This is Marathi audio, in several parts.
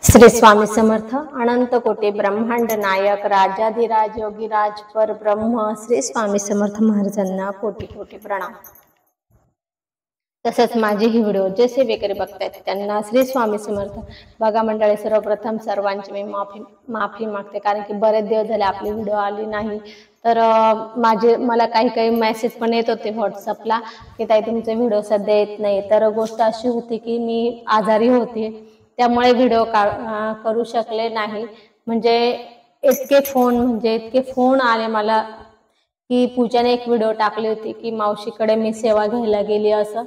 श्री स्वामी समर्थ अनंत कोटी ब्रह्मांड नायक राजाधिराज योगीराज परब्रह्म श्री स्वामी समर्थ महाराजांना कोटी कोटी प्रणाम। तसंच माझे ही व्हिडिओ जे सेवेकरी बघतायत त्यांना श्री स्वामी समर्थ। बघा मंडळी, सर्वप्रथम सर्वांची मी माफी मागते, कारण की बरेच दिवस झाले आपली व्हिडिओ आली नाही। तर मला काही मेसेज पण येत होते व्हॉट्सअपला की ताई तुमचे व्हिडिओ सध्या येत नाही। तर गोष्ट अशी होती की मी आजारी होते, त्यामुळे व्हिडिओ करू शकले नाही। म्हणजे इतके फोन आले मला की पूजाने एक व्हिडिओ टाकली होती की मावशीकडे मी सेवा घ्यायला गेली असं।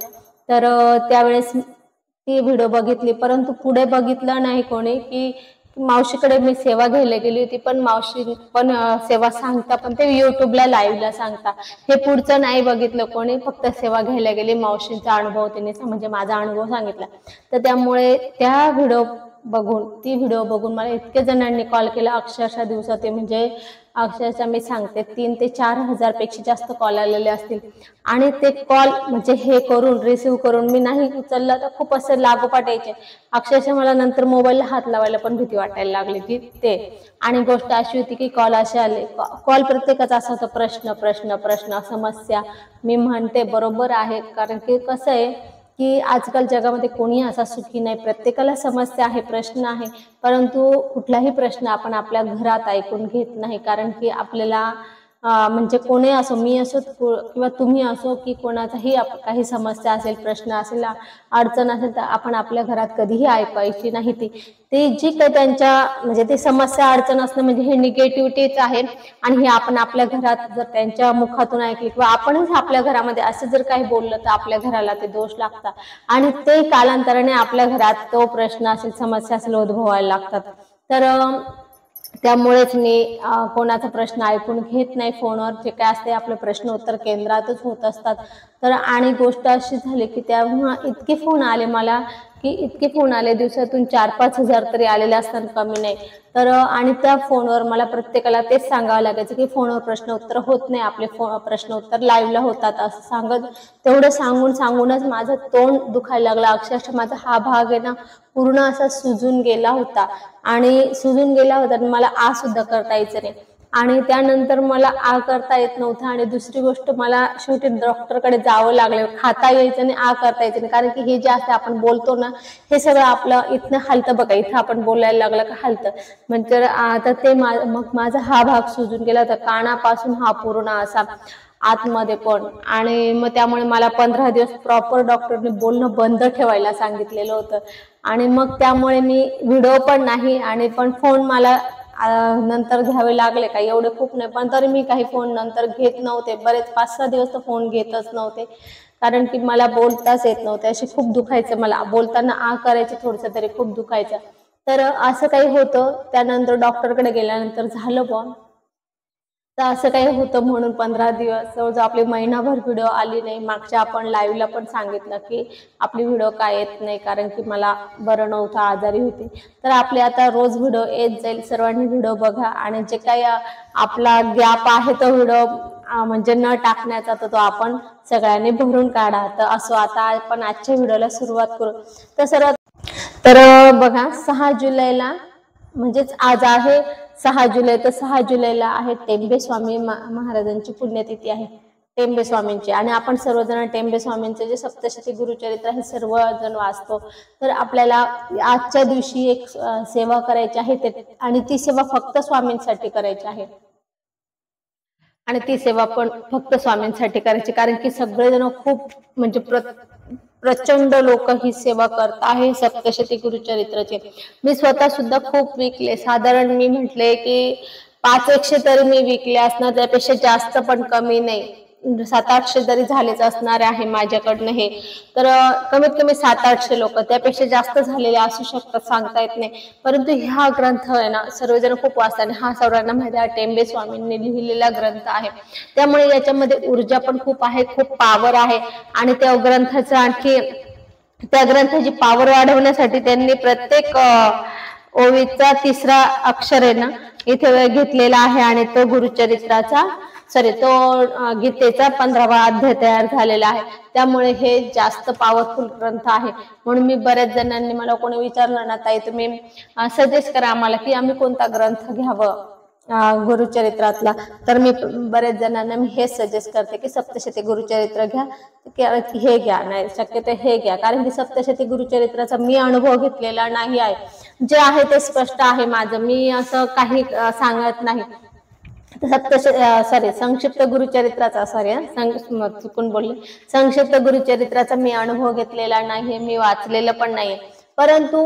तर त्यावेळेस ती व्हिडिओ बघितली, परंतु पुढे बघितलं नाही कोणी की मावशीकडे मी सेवा घ्यायला गेली होती, पण मावशी पण सेवा सांगता, पण ते युट्यूबला लाईव्हला सांगता, हे पुढचं नाही बघितलं कोणी, फक्त सेवा घ्यायला गेली। मावशींचा अनुभव त्यांनी म्हणजे माझा अनुभव सांगितला। तर त्यामुळे ती व्हिडिओ बघून मला इतके जणांनी कॉल केला, अक्षरशः दिवसात म्हणजे अक्षरशः मी सांगते 3 ते 4 हजार पेक्षा जास्त कॉल आलेले असतील। आणि ते कॉल म्हणजे हे करून रिसीव्ह करून मी नाही उचललं तर खूप असं लागोपाठ यायचे। अक्षरशः मला नंतर मोबाईलला हात लावायला पण भीती वाटायला लागली की ते। आणि गोष्ट अशी होती की कॉल असे आले, कॉल प्रत्येकाचा असा होता, प्रश्न समस्या। मी म्हणते बरोबर आहे, कारण की कसं आहे की आजकाल जगामध्ये कोणी असा सुखी नाही, प्रत्येकाला समस्या आहे, प्रश्न आहे, परंतु कुठलाही प्रश्न आपण आपल्या घरात ऐकून घेत नाही। कारण की आपल्याला म्हणजे कोणी असो, मी असो किंवा तुम्ही असो, की कोणाचाही काही समस्या असेल, प्रश्न असेल, अडचण असेल, तर आपण आपल्या घरात कधीही ऐकायची नाही। ती जी काही त्यांच्या म्हणजे ती समस्या अडचण असणं म्हणजे हे निगेटिव्हिटीच आहे। आणि हे आपण आपल्या घरात जर त्यांच्या मुखातून ऐकली किंवा आपणच आपल्या घरामध्ये असं जर काही बोललं तर आपल्या घराला ते दोष लागतात आणि ते कालांतराने आपल्या घरात तो प्रश्न असेल, समस्या असेल उद्भवायला लागतात। तर त्यामुळेच मी कोणाचा प्रश्न ऐकून घेत नाही फोनवर। जे काय असते आपले प्रश्न उत्तर केंद्रातच होत असतात। तर आणि गोष्ट अशी झाली की तेव्हा इतके फोन आले मला की दिवसातून 4-5 हजार तरी आलेले असतात, कमी नाही। तर आणि त्या फोनवर मला प्रत्येकाला तेच सांगावं लागायचं की फोनवर प्रश्न उत्तर होत नाही, आपले प्रश्न उत्तर लाईव्हला होतात असं सांगत, तेवढं सांगूनच माझं तोंड दुखायला लागलं। अक्षरशः माझा हा भाग आहे ना पूर्ण असा सुजून गेला होता आणि मला आ सुद्धा करता यायचं नाही। आणि त्यानंतर मला आ करता येत नव्हतं आणि दुसरी गोष्ट मला शेवटी डॉक्टरकडे जावं लागलं, खाता यायचं नाही, आ करता यायचं नाही। कारण की हे जे असते आपण बोलतो ना, हे सगळं आपलं इथनं हलतं बघा, इथं आपण बोलायला लागलं का हलतं, म्हणजे आता ते मग माझा हा भाग सुजून गेला होता, कानापासून हा पूर्ण असा आतमध्ये पण। आणि मग त्यामुळे मला 15 दिवस प्रॉपर डॉक्टरने बोलणं बंद ठेवायला सांगितलेलं होतं। आणि मग त्यामुळे मी व्हिडिओ पण नाही आणि पण फोन मला नंतर घ्यावे लागले, काही एवढे खूप नाही, पण तरी मी काही फोन नंतर घेत नव्हते, बरेच 5-6 दिवस तर फोन घेतच नव्हते। कारण की मला बोलताच येत नव्हते, असे खूप दुखायचं, मला बोलताना आ करायचे थोडंसं तरी खूप दुखायचं। तर असं काही होतं। त्यानंतर डॉक्टरकडे गेल्यानंतर झालं पण तर असं काही होतं म्हणून 15 दिवस जवळजवळ आपली महिनाभर व्हिडिओ आली नाही। मागच्या आपण लाईव्हला पण सांगितलं की आपली व्हिडिओ काय येत नाही, कारण की मला बरं नव्हतं, आजारी होती। तर आपले आता रोज व्हिडिओ येत जाईल, सर्वांनी व्हिडिओ बघा आणि जे काही आपला गॅप आहे तो व्हिडिओ म्हणजे न टाकण्याचा तो आपण सगळ्यांनी भरून काढा। तर असो, आता आपण आजच्या व्हिडिओला सुरुवात करू। तर बघा 6 जुलैला म्हणजेच आज आहे 6 जुलै, तर 6 जुलैला आहे टेंबे स्वामी महाराजांची पुण्यतिथी आहे, टेंबे स्वामींची। आणि आपण सर्वजण टेंबे स्वामींचे जे सप्तशती गुरुचरित्र हे सर्वजण वाचतो। तर आपल्याला आजच्या दिवशी एक सेवा करायची आहे आणि ती सेवा फक्त स्वामींसाठी करायची आहे आणि ती सेवा पण फक्त स्वामींसाठी करायची, कारण की सगळेजण खूप म्हणजे प्रचंड लोक ही सेवा करत आहे सप्तशती गुरुचरित्राची। मी स्वतः सुद्धा खूप विकले, साधारण मी म्हटले की 500 तरी मी विकले असणार, त्यापेक्षा जास्त पण कमी नाही, 700-800 तरी झालेच असणार आहे माझ्याकडनं हे। तर कमीत कमी 700-800 लोक, त्यापेक्षा जास्त झालेले असू शकतात, सांगता येत नाही। परंतु हा ग्रंथ आहे ना सर्वजण खूप वाचतात, हा सर्वांना माहिती आहे टेंबे स्वामींनी लिहिलेला ग्रंथ आहे। त्यामुळे याच्यामध्ये ऊर्जा पण खूप आहे, खूप पॉवर आहे। आणि त्या ग्रंथाचं आणखी त्या ग्रंथाची पॉवर वाढवण्यासाठी त्यांनी प्रत्येक ओवीचा 3रा अक्षर आहे ना इथे घेतलेला आहे आणि तो गुरुचरित्राचा गीतेचा 15वा अध्याय तयार झालेला आहे। त्यामुळे हे जास्त पॉवरफुल ग्रंथ आहे। म्हणून मी बऱ्याच जणांनी मला कोणी विचारलं ना, ताई तुम्ही सजेस्ट करा आम्हाला की आम्ही कोणता ग्रंथ घ्यावं गुरुचरित्रातला, तर मी बऱ्याच जणांना मी हे सजेस्ट करते की सप्तशती गुरुचरित्र घ्या, हे घ्या, नाही शक्यतो हे घ्या, कारण की सप्तशती गुरुचरित्राचा मी अनुभव घेतलेला नाही आहे। जे आहे ते स्पष्ट आहे माझं, मी असं काही सांगत नाही। संक्षिप्त गुरुचरित्राचा चुकून बोलले, संक्षिप्त गुरुचरित्राचा मी अनुभव घेतलेला नाही, मी वाचलेलं पण नाही, परंतु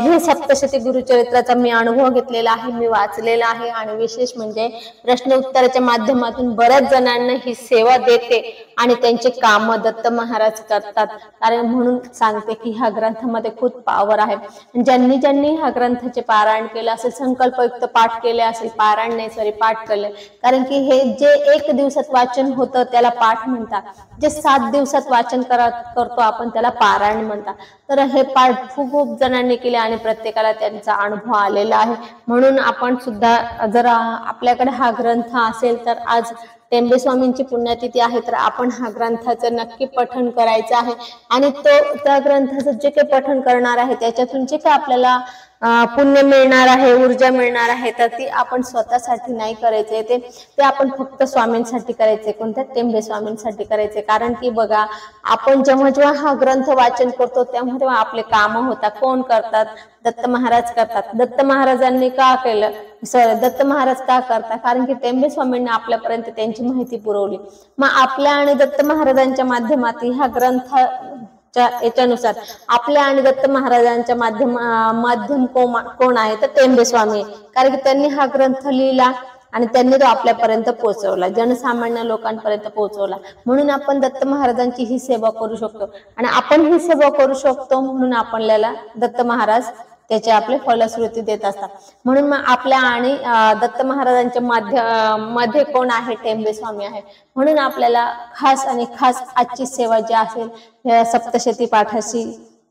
हे सप्तशती गुरुचरित्राचा मी अनुभव घेतलेला आहे, मी वाचलेला आहे। आणि विशेष म्हणजे प्रश्न उत्तराच्या माध्यमातून बऱ्याच जणांना ही सेवा देते आणि त्यांचे काम दत्त महाराज करतात। कारण म्हणून सांगते की ह्या ग्रंथामध्ये खूप पॉवर आहे। ज्यांनी ज्यांनी ह्या ग्रंथाचे पारायण केले असेल, संकल्पयुक्त पाठ केले असेल, पारायण नाही पाठ केले, कारण की हे जे 1 दिवसात वाचन होतं त्याला पाठ म्हणतात, जे 7 दिवसात वाचन करतो आपण त्याला पारायण म्हणतात। तर हे पाठ खूप जणांनी केले आणि प्रत्येकाला त्यांचा अनुभव आलेला आहे। म्हणून आपण सुद्धा जर आपल्याकडे हा ग्रंथ असेल तर आज टेंबे स्वामींची पुण्यतिथी आहे, तर आपण हा ग्रंथाचं नक्की पठण करायचं आहे। आणि त्या ग्रंथाचं जे काही पठण करणार आहे त्याच्यातून जे काही आपल्याला पुण्य मिळणार आहे, ऊर्जा मिळणार आहे, तर ती आपण स्वतःसाठी नाही करायचे, ते आपण फक्त स्वामींसाठी करायचे, कोणत्या टेंबे स्वामींसाठी करायचे। कारण की बघा, आपण जेव्हा हा ग्रंथ वाचन करतो तेव्हा आपले काम होतात, कोण करतात? दत्त महाराज करतात। दत्त महाराजांनी का केलं? दत्त महाराज का करतात? कारण की टेंबे स्वामींनी आपल्यापर्यंत त्यांची माहिती पुरवली। मग आपल्या आणि दत्त महाराजांच्या माध्यमातून ह्या ग्रंथ याच्यानुसार आपल्या आणि दत्त महाराजांच्या माध्यम कोण आहे? तर टेंबे स्वामी, कारण की त्यांनी हा ग्रंथ लिहिला आणि त्यांनी तो आपल्यापर्यंत पोहोचवला, जनसामान्य लोकांपर्यंत पोहोचवला। म्हणून आपण दत्त महाराजांची ही सेवा करू शकतो आणि आपण ही सेवा करू शकतो म्हणून आपल्याला दत्त महाराज त्याचे आपले फलश्रुती देत असतात। म्हणून मग आपल्या आणि दत्त महाराजांच्या मध्ये कोण आहे? टेंबे स्वामी आहे। म्हणून आपल्याला खास आणि खास आजची सेवा जी असेल सप्तशती पाठाची,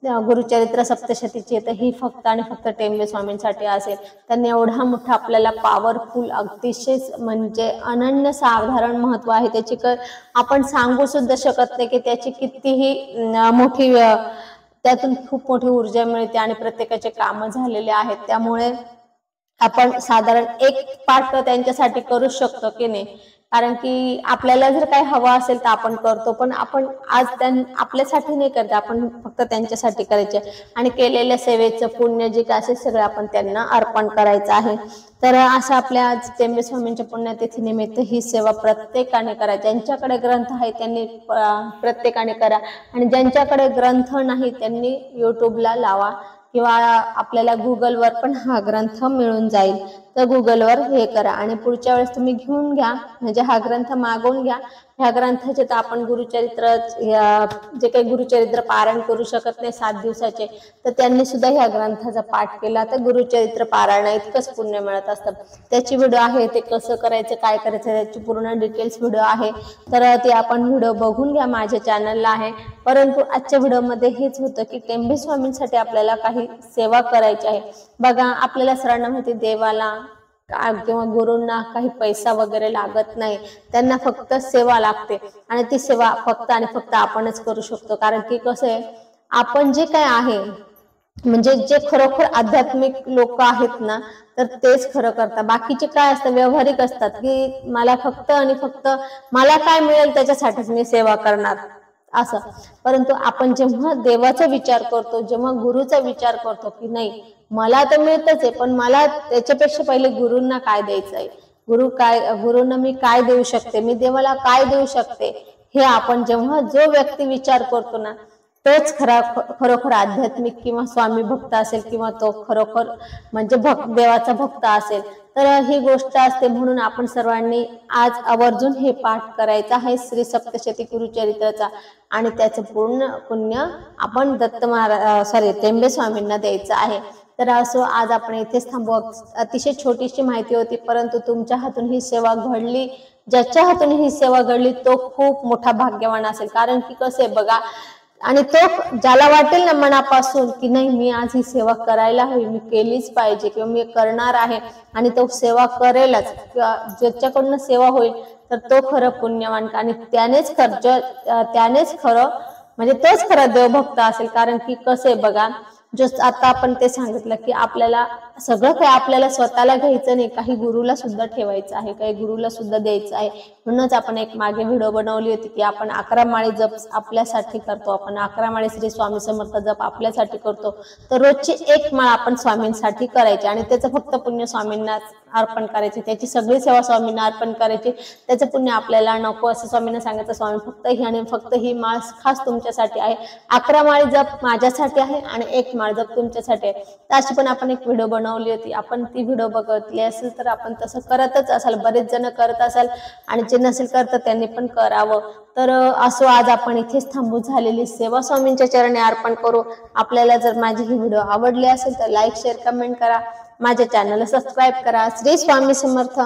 गुरुचरित्र सप्तशतीची, तर ही फक्त आणि फक्त टेंबे स्वामींसाठी असेल। त्यांनी एवढा मोठा आपल्याला पॉवरफुल, अतिशय म्हणजे अनन्य साधारण महत्व आहे त्याची, आपण सांगू सुद्धा शकत नाही की त्याची कितीही मोठी, त्यातून खूप मोठी ऊर्जा मिळते आणि प्रत्येकाचे काम झालेले आहेत। त्यामुळे आपण साधारण 1 पाठ त्यांच्यासाठी करू शकतो की नाही, कारण की आपल्याला जर काही हवं असेल तर आपण करतो, पण आपण आज आपल्यासाठी नाही करत, आपण फक्त त्यांच्यासाठी करायचे आणि केलेल्या सेवेचं पुण्य जे काय असेल सगळं आपण त्यांना अर्पण करायचं आहे। तर असं आपल्या आज टेंबे स्वामींच्या पुण्यतिथी निमित्त ही सेवा प्रत्येकाने करा। ज्यांच्याकडे ग्रंथ आहे त्यांनी प्रत्येकाने करा आणि ज्यांच्याकडे ग्रंथ नाही त्यांनी युट्यूबला लावा किंवा आपल्याला गुगलवर पण हा ग्रंथ मिळून जाईल, तर गुगलवर हे करा आणि पुढच्या वेळेस तुम्ही घेऊन घ्या, म्हणजे हा ग्रंथ मागवून घ्या। ह्या ग्रंथाचे तर आपण गुरुचरित्र, जे काही गुरुचरित्र पारायण करू शकत नाही 7 दिवसाचे, तर त्यांनी सुद्धा ह्या ग्रंथाचा पाठ केला तर गुरुचरित्र पारायण इतकंच पुण्य मिळत असतं। त्याची व्हिडिओ आहे, ते कसं करायचं, काय करायचं, त्याची पूर्ण डिटेल्स व्हिडिओ आहे, तर ते आपण व्हिडिओ बघून घ्या, माझ्या चॅनलला आहे। परंतु आजच्या व्हिडिओमध्ये हेच होतं की टेंबे स्वामींसाठी आपल्याला काही सेवा करायची आहे। बघा, आपल्याला सर्वांना माहिती, देवाला किंवा गुरूंना काही पैसा वगैरे लागत नाही, त्यांना फक्त सेवा लागते आणि ती सेवा फक्त आणि फक्त आपणच करू शकतो। कारण की कसं आहे, आपण जे काय आहे, म्हणजे जे खरोखर आध्यात्मिक लोक आहेत ना, तर तेच खरं करतात। बाकीचे काय असतं, व्यवहारिक असतात की मला फक्त आणि फक्त मला काय मिळेल त्याच्यासाठीच मी सेवा करणार असं। परंतु आपण जेव्हा देवाचा विचार करतो, जेव्हा गुरुचा विचार करतो की नाही मला तर मिळतच आहे, पण मला त्याच्यापेक्षा पहिले गुरूंना काय द्यायचं आहे, गुरूंना मी काय देऊ शकते, मी देवाला काय देऊ शकते, हे आपण जेव्हा जो व्यक्ती विचार करतो ना, तोच खरोखर आध्यात्मिक किंवा स्वामी भक्त असेल किंवा तो खरोखर म्हणजे देवाचा भक्त असेल, तर ही गोष्ट असते। म्हणून आपण सर्वांनी आज आवर्जून हे पाठ करायचं आहे श्री सप्तशती गुरुचरित्राचा आणि त्याचं पूर्ण पुण्य आपण टेंबे स्वामींना द्यायचं आहे। तर असो आज आपण इथेच थांबू। अतिशय छोटीशी माहिती होती, परंतु तुमच्या हातून ही सेवा घडली, ज्याच्या हातून ही सेवा घडली तो खूप मोठा भाग्यवान असेल। कारण की कसे बघा, आणि तो ज्याला वाटेल ना मनापासून की नाही मी आज ही सेवा करायला हवी, मी केलीच पाहिजे किंवा मी करणार आहे आणि तो सेवा करेलच किंवा ज्याच्याकडून सेवा होईल तर तो खरं पुण्यवान आणि त्यानेच खरं म्हणजे तोच खरा देवभक्त असेल. कारण की कसं आहे बघा, जस्ट आता आपण ते सांगितलं की आपल्याला सगळं काही आपल्याला स्वतःला घ्यायचं नाही, काही गुरुला सुद्धा ठेवायचं आहे, काही गुरुला सुद्धा द्यायचं आहे. म्हणूनच आपण एक मागे व्हिडिओ बनवली होती की आपण 11 माळी जप आपल्यासाठी करतो, आपण 11 माळी श्री स्वामी समर्थ जप आपल्यासाठी करतो, तर रोजची एक माळ आपण स्वामींसाठी करायची आणि त्याचं फक्त पुण्य स्वामींना अर्पण करायचे, त्याची सगळी सेवा स्वामींना अर्पण करायची, त्याचं पुण्य आपल्याला नको असं स्वामींना सांगायचं, स्वामी फक्त ही आणि फक्त ही माळ खास तुमच्यासाठी आहे, 11 माळी जप माझ्यासाठी आहे आणि एक माळ जप तुमच्यासाठी आहे. तर अशी पण आपण एक व्हिडिओ बनवली होती, आपण ती व्हिडिओ बघितली असेल तर आपण तसं करतच असाल, बरेच जण करत असाल आणि जे नसेल करत त्यांनी पण करावं. तर असो आज आपण इथेच थांबू, झालेली सेवा स्वामींच्या चरणी अर्पण करू. आपल्याला जर माझी ही व्हिडिओ आवडली असेल तर लाईक शेअर कमेंट करा, माझ्या चॅनलला सबस्क्राईब करा. श्री स्वामी समर्थ.